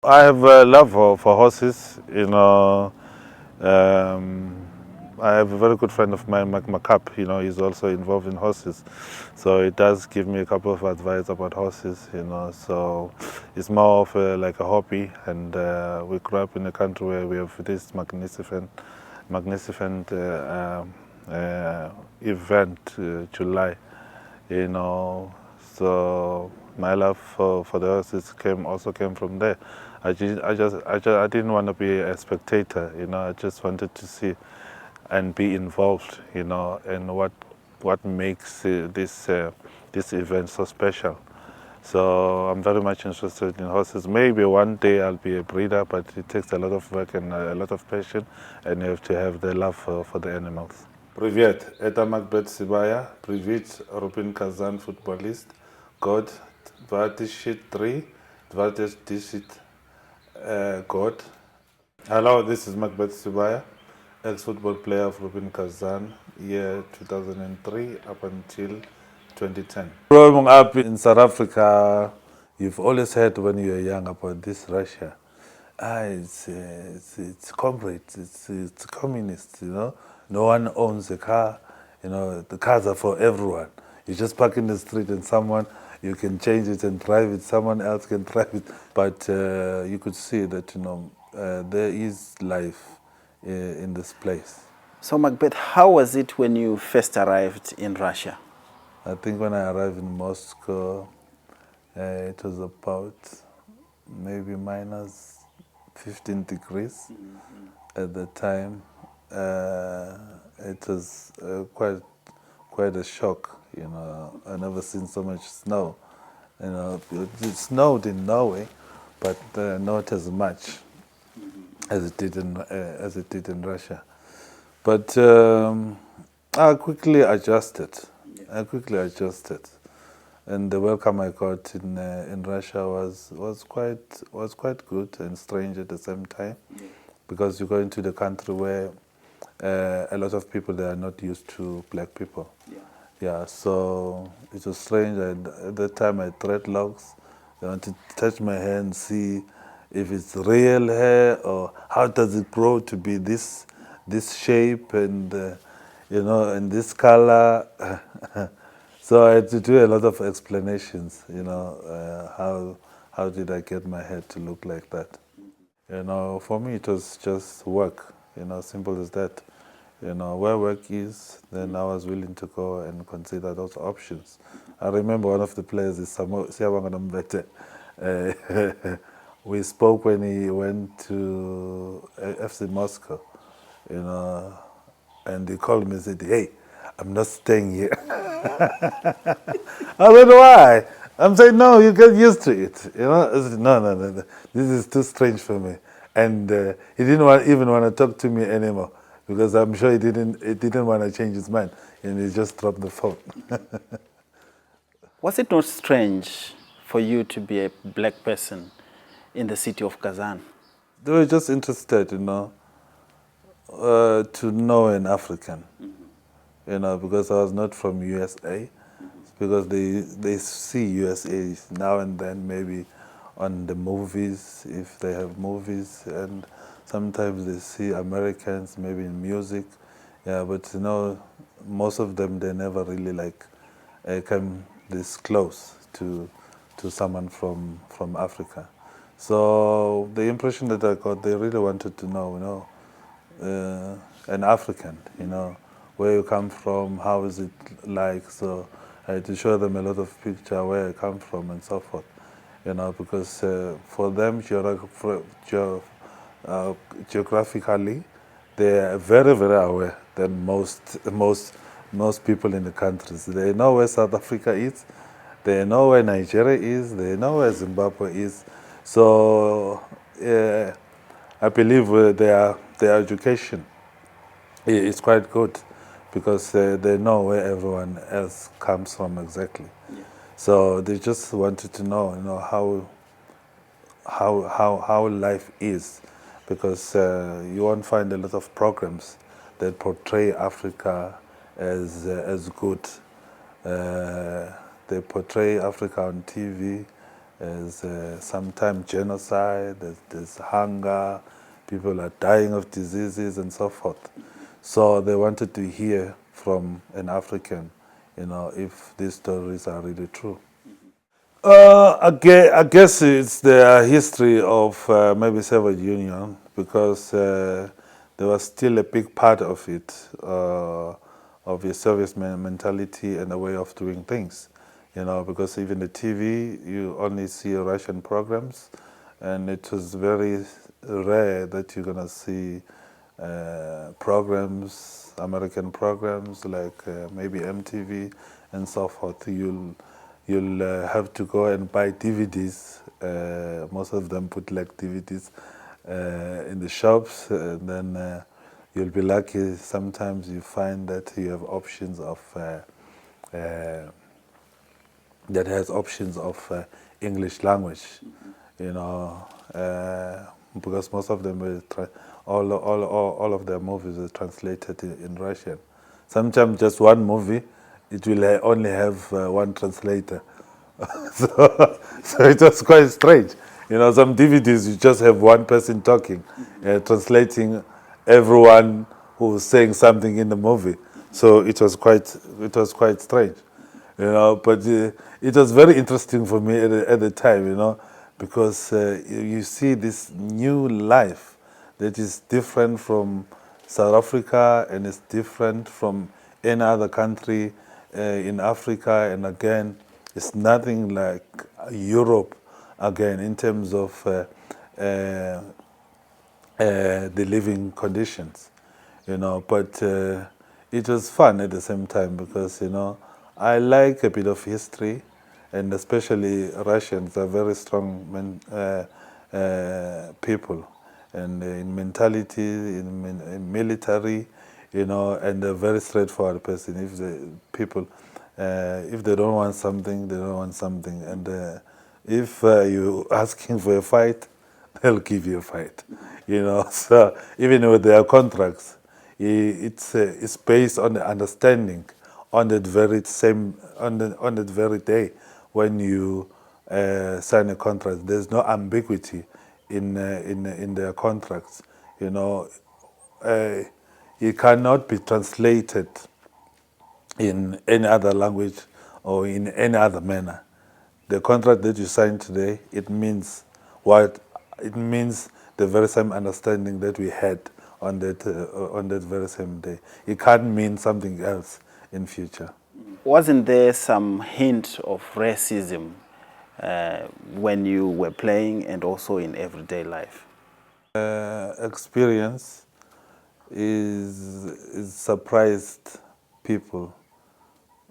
I have a love for horses. Um, I have a very good friend of mine, Mcbeth. He's also involved in horses, so it does give me a couple of advice about horses. So it's more of like a hobby, and we grew up in a country where we have this magnificent event, July. you know. So my love for the horses also came from there. I didn't want to be a spectator. I just wanted to see and be involved. And what makes this event so special. So I'm very much interested in horses. Maybe one day I'll be a breeder, but it takes a lot of work and a lot of passion, and you have to have the love for the animals. Привет, это Mcbeth Sibaya. Привет, Rubin Kazan, футболист. Год 2003, 2010 год. Hello, this is Mcbeth Sibaya, ex-football player of Rubin Kazan, year 2003 up until 2010. Growing up in South Africa, you've always heard when you were young about this Russia. It's comrades, it's communists, No one owns a car, the cars are for everyone. You just park in the street and you can change it and drive it, someone else can drive it. But you could see that, there is life in this place. So, Mcbeth, how was it when you first arrived in Russia? I think when I arrived in Moscow, it was about maybe minus 15 degrees at the time. It was quite a shock. I never seen so much snow. It snowed in Norway, but not as much as it did in Russia. But I quickly adjusted. And the welcome I got in Russia was quite good and strange at the same time, because you go into the country where a lot of people they are not used to black people. Yeah, so it was strange. At that time I had dreadlocks. I wanted to touch my hair and see if it's real hair or how does it grow to be this shape and and this color. So I had to do a lot of explanations. How did I get my hair to look like that? For me it was just work. Simple as that. Where work is, then I was willing to go and consider those options. I remember one of the players is Siyabonga Mbete. We spoke when he went to FC Moscow, and he called me and said, "Hey, I'm not staying here." I said, "Why?" I'm saying, "No, you get used to it." I said, No. This is too strange for me. And he didn't even want to talk to me anymore, because I'm sure he didn't want to change his mind, and he just dropped the phone. Was it not strange for you to be a black person in the city of Kazan? They were just interested, to know an African, because I was not from USA, because they see USA now and then, maybe on the movies, if they have movies, and sometimes they see Americans maybe in music, but most of them, they never really came this close to someone from Africa. So the impression that I got, they really wanted to know, an African, where you come from, how is it like. So I had to show them a lot of picture where I come from and so forth, because for them, geographically, they are very, very aware than most people in the countries. They know where South Africa is, they know where Nigeria is, they know where Zimbabwe is. So I believe their education is quite good, because they know where everyone else comes from exactly. So they just wanted to know, how life is, because you won't find a lot of programs that portray Africa as good. They portray Africa on TV There's sometimes genocide, there's hunger, people are dying of diseases and so forth. So they wanted to hear from an African, if these stories are really true. I guess it's the history of maybe Soviet Union because there was still a big part of it, of the Soviet mentality and a way of doing things. Because even the TV, you only see Russian programs, and it was very rare that you're gonna see programs, American programs like maybe MTV and so forth. You'll have to go and buy DVDs. Most of them put like DVDs in the shops, and then you'll be lucky. Sometimes you find that you have options of that has options of English language, because most of them were all of their movies are translated in Russian. Sometimes just one movie, it will only have one translator. So it was quite strange. Some DVDs you just have one person talking, translating everyone who's saying something in the movie. So it was quite strange, But it was very interesting for me at the time, because you see this new life that is different from South Africa and is different from any other country in Africa, and again, it's nothing like Europe again in terms of the living conditions, But it was fun at the same time because, I like a bit of history, and especially Russians are very strong people, and in mentality, in military, and a very straightforward person. If the people, if they don't want something, they don't want something, and if you asking for a fight, they'll give you a fight. So even with their contracts, it's based on the understanding on that very same on that very day when you sign a contract. There's no ambiguity in their contracts. Uh, it cannot be translated in any other language or in any other manner. The contract that you sign today, it means what it means. The very same understanding that we had on that very same day. It can't mean something else in future. Wasn't there some hint of racism when you were playing and also in everyday life? Experience is surprised people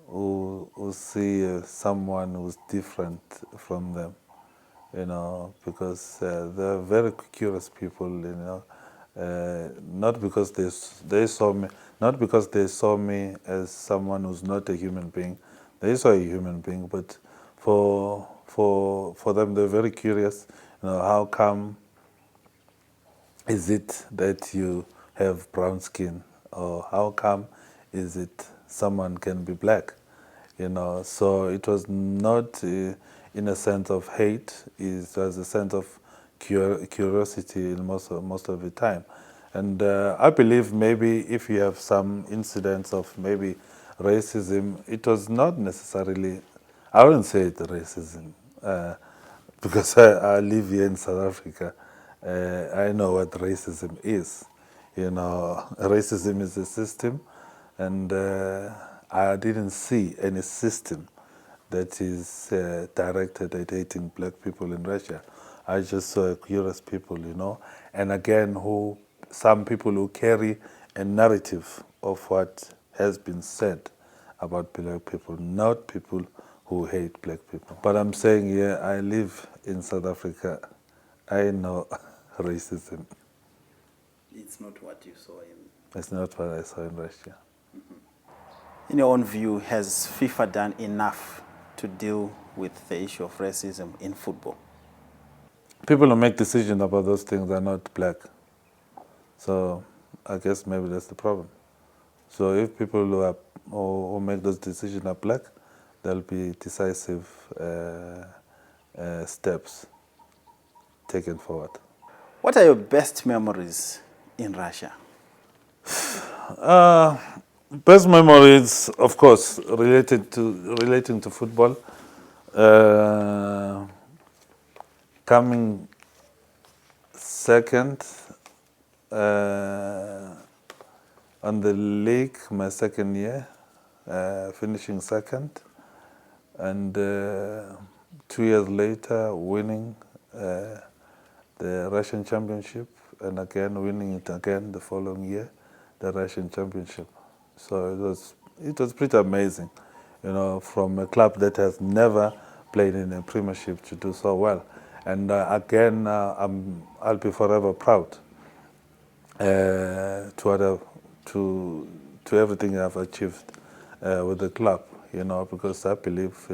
who see someone who's different from them, because they're very curious people, not because they saw me, not because they saw me as someone who's not a human being. They saw a human being, but for them, they're very curious. How come is it that you have brown skin, or how come is it someone can be black? So it was not in a sense of hate. It was a sense of curiosity in most of the time. And I believe maybe if you have some incidents of maybe racism, it was not necessarily, I wouldn't say it's racism, because I live here in South Africa. I know what racism is. Racism is a system, and I didn't see any system that is directed at hating black people in Russia. I just saw curious people, and again, some people who carry a narrative of what has been said about black people, not people who hate black people. But I'm saying, yeah, I live in South Africa. I know racism. It's not what you saw in... It's not what I saw in Russia. In your own view, has FIFA done enough to deal with the issue of racism in football? People who make decisions about those things are not black. So I guess maybe that's the problem. So if people who make those decisions are black, they'll be decisive steps taken forward. What are your best memories in Russia? Best memories, of course, relating to football. Coming second on the league my second year, finishing second, and 2 years later winning the Russian Championship, and again winning it again the following year, the Russian Championship. So it was pretty amazing, from a club that has never played in a Premiership to do so well. And again, I'll be forever proud to everything I've achieved with the club, because I believe,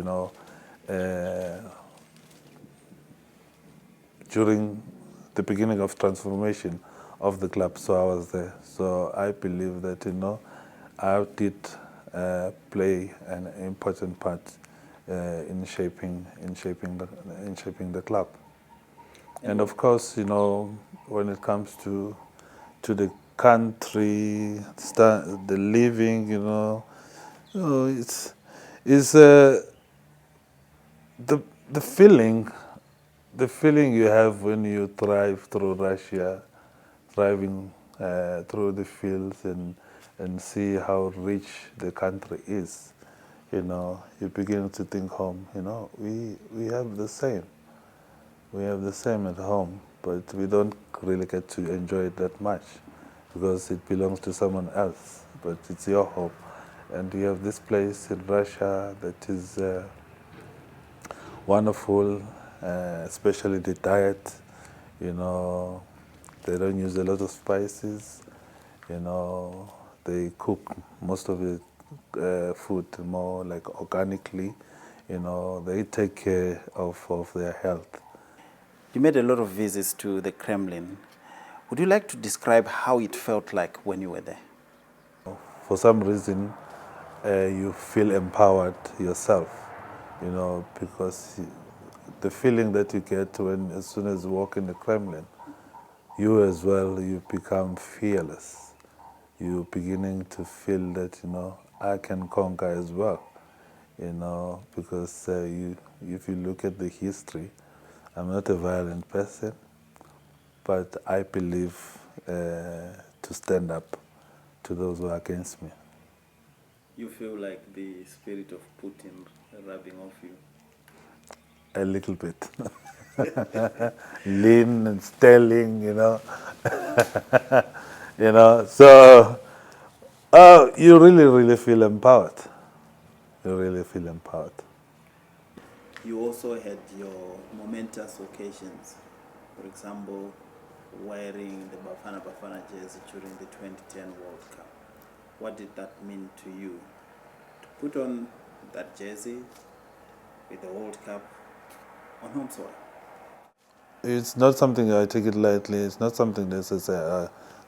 during the beginning of transformation of the club, so I was there. So I believe that, I did play an important part in shaping the club. And of course, when it comes to the country, the living, it's the feeling you have when you drive through Russia, driving through the fields and see how rich the country is. You begin to think home. We have the same. We have the same at home, but we don't really get to enjoy it that much because it belongs to someone else. But it's your home, and you have this place in Russia that is wonderful, especially the diet. They don't use a lot of spices. They cook most of the food more like organically. They take care of their health. You made a lot of visits to the Kremlin. Would you like to describe how it felt like when you were there? For some reason, you feel empowered yourself, because the feeling that you get as soon as you walk in the Kremlin, you as well, you become fearless. You're beginning to feel that, I can conquer as well, because if you look at the history, I'm not a violent person, but I believe to stand up to those who are against me. You feel like the spirit of Putin rubbing off you? A little bit. Lean and stelling, so you really, really feel empowered. You really feel empowered. You also had your momentous occasions. For example, wearing the Bafana Bafana jersey during the 2010 World Cup. What did that mean to you? To put on that jersey with the World Cup on home soil? It's not something I take it lightly. It's not something that says,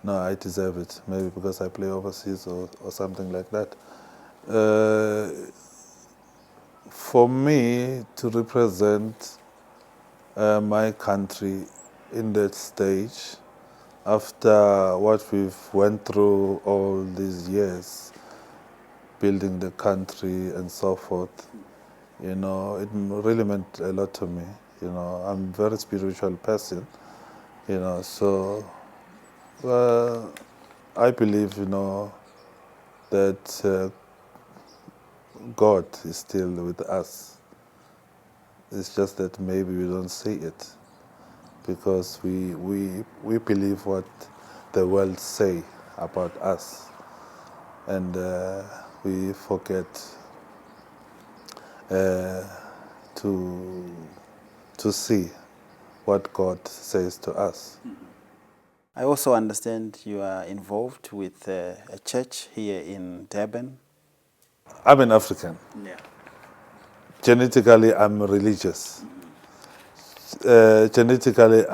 no, I deserve it, maybe because I play overseas or something like that. For me to represent my country in that stage, after what we've went through all these years, building the country and so forth, it really meant a lot to me. I'm a very spiritual person, so I believe, that God is still with us. It's just that maybe we don't see it because we believe what the world say about us, and we forget to see what God says to us. I also understand you are involved with a church here in Durban. I'm an African. Yeah. Genetically, I'm religious. Genetically,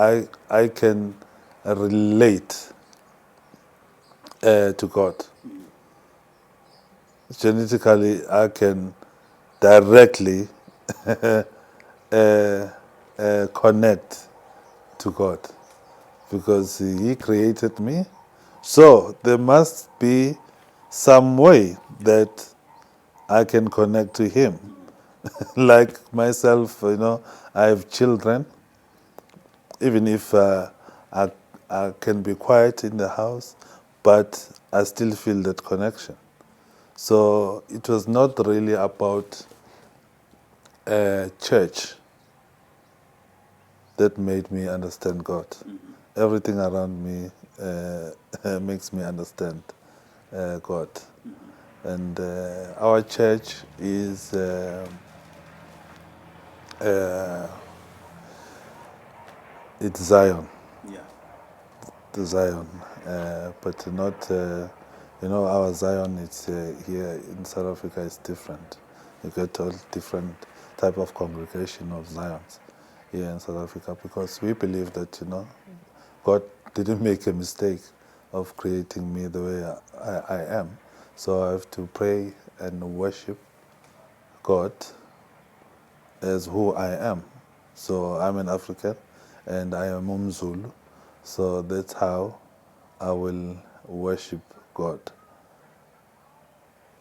I can relate to God. Genetically, I can directly connect to God because He created me. So there must be some way that I can connect to Him. Like myself, I have children. Even if I can be quiet in the house, but I still feel that connection. So it was not really about church that made me understand God. Everything around me makes me understand God. And our church is it's Zion, Yeah. the Zion, but not. Our Zion. It's here in South Africa. Is different. You get all different type of congregation of Zions here in South Africa because we believe that God didn't make a mistake of creating me the way I am. So I have to pray and worship God as who I am. So I'm an African and I am Umzulu. So that's how I will worship God,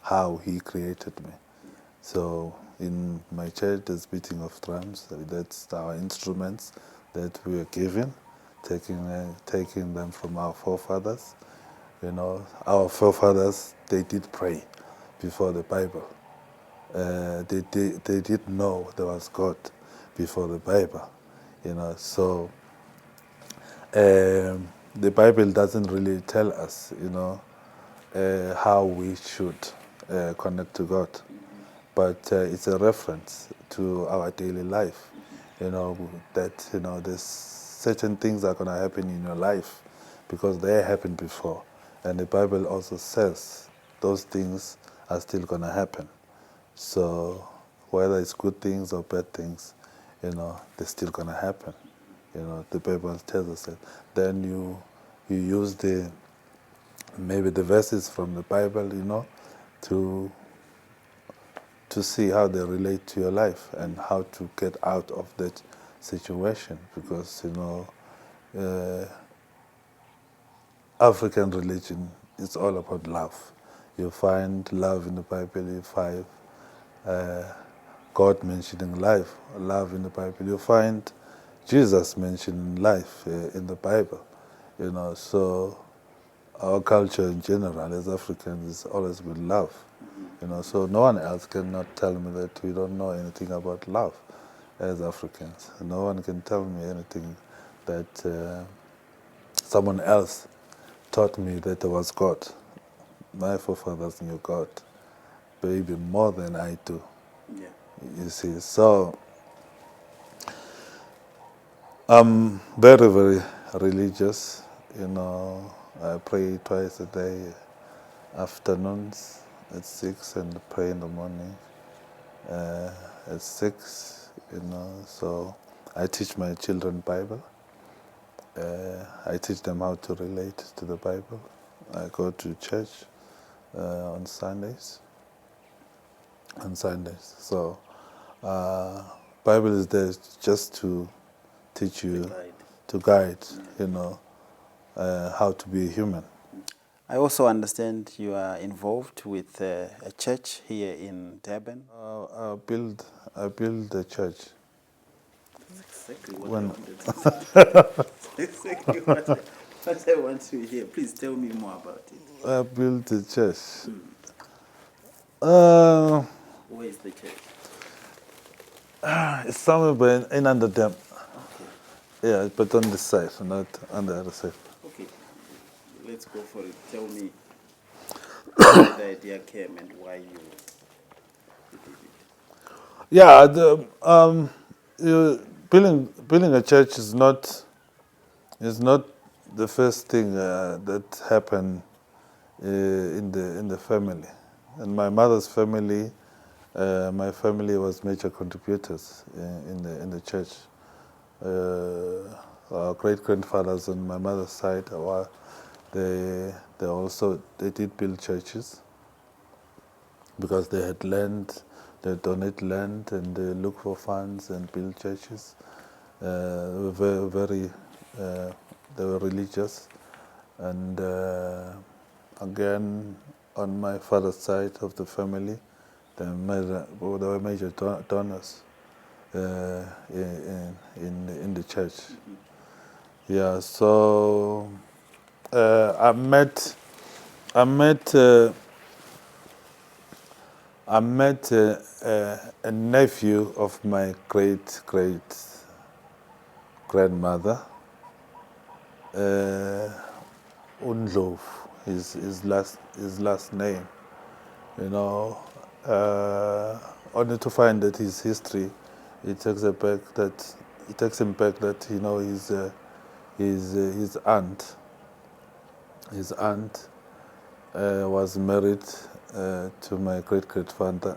how He created me. So in my church, there's beating of drums. That's our instruments that we were given, taking them from our forefathers. Our forefathers, they did pray before the Bible. They did know there was God before the Bible. So the Bible doesn't really tell us, how we should connect to God, but it's a reference to our daily life. That there's certain things are going to happen in your life because they happened before, and the Bible also says those things are still going to happen. So whether it's good things or bad things, they're still going to happen. The Bible tells us that. Then you use maybe the verses from the Bible, to see how they relate to your life and how to get out of that situation. Because African religion is all about love. You find love in the Bible. You find God mentioning love in the Bible. You find Jesus mentioning life in the Bible. So our culture in general as Africans is always with love. So no one else cannot tell me that we don't know anything about love as Africans. No one can tell me anything that someone else taught me that there was God. My forefathers knew God, maybe more than I do. Yeah. You see, so I'm very, very religious. I pray twice a day, afternoons at 6 and pray in the morning at 6. So I teach my children Bible. I teach them how to relate to the Bible. I go to church on Sundays. So Bible is there just to teach you, to guide, how to be a human. I also understand you are involved with a church here in Durban. I build a church. That's exactly what I When wanted to say. Exactly what I want to hear. Please tell me more about it. I built a church. Where is the church? It's somewhere in under them. Okay. Yeah, but on this side, not on the other side. Okay. Let's go for it. Tell me where the idea came and why you did it. Yeah, building a church is not the first thing that happened in the family. In my mother's family, my family was major contributors in the church. Our great grandfathers on my mother's side, they did build churches because they had land. They donate land and they look for funds and build churches. very they were religious, and again on my father's side of the family, they were major donors in the church. Yeah, so I met a nephew of my great grandmother, Undlov, his last name. You know, only to find that his history, it takes him back that his aunt was married to my great father,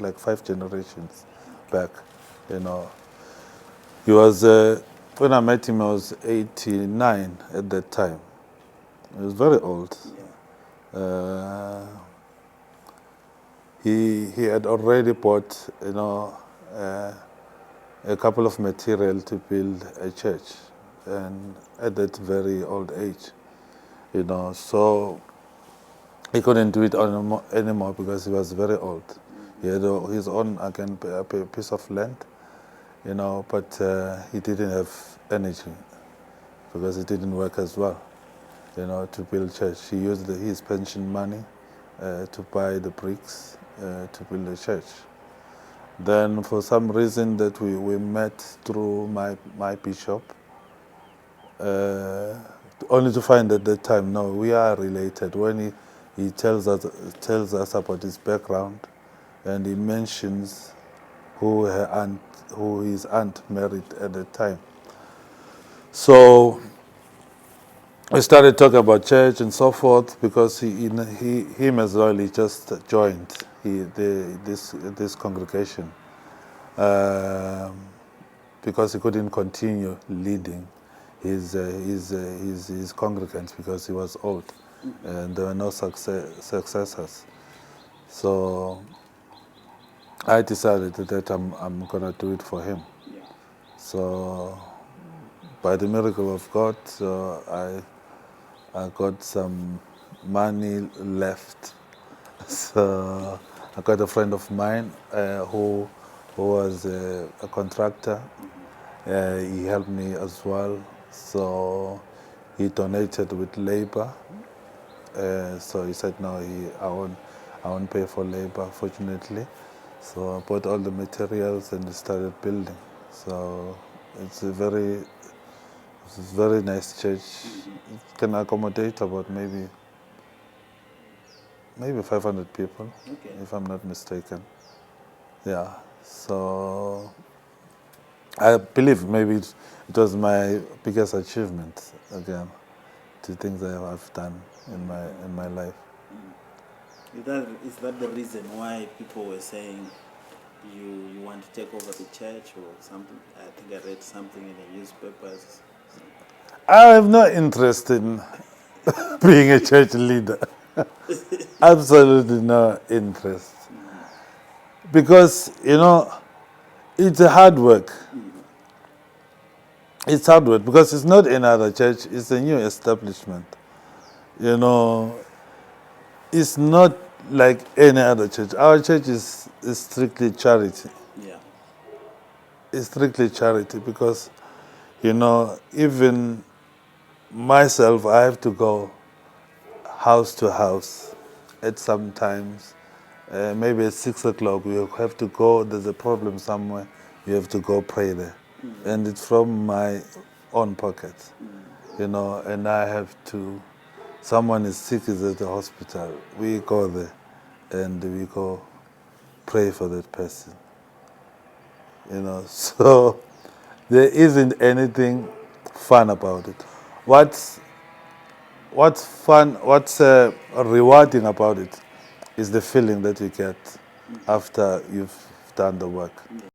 like 5 generations back. You know, he was when I met him, I was 89 at that time. He was very old. He had already bought, a couple of material to build a church, and at that very old age, so he couldn't do it anymore because he was very old. He had his own a piece of land, but he didn't have energy because it didn't work as well, to build church. He used his pension money to buy the bricks to build the church. Then for some reason that we met through my bishop, only to find at that time, no, we are related. When he tells us about his background, and he mentions who his aunt married at the time. So we started talking about church and so forth, because him as well, he just joined this congregation because he couldn't continue leading his congregants because he was old, and there were no successors. So I decided that I'm gonna do it for him. So by the miracle of God, I got some money left. So I got a friend of mine who was a contractor. He helped me as well. So he donated with labor. So he said, no, I won't pay for labor, fortunately. So I bought all the materials and started building. So it's a very nice church. It can accommodate about maybe 500 people, if I'm not mistaken. Yeah. So I believe maybe it was my biggest achievement again, the things that I've done in my life. Is that the reason why people were saying you want to take over the church or something? I think I read something in the newspapers. I have no interest in being a church leader. Absolutely no interest. Because, it's a hard work. It's hard work because it's not another church, it's a new establishment. It's not like any other church. Our church is strictly charity. Yeah. It's strictly charity because, even myself, I have to go house to house at some times. Maybe at 6 o'clock, we have to go, there's a problem somewhere, you have to go pray there. And it's from my own pocket, and I have to, someone is sick, is at the hospital, we go there and we go pray for that person. So there isn't anything fun about it. What's fun, what's rewarding about it is the feeling that you get after you've done the work. Yeah.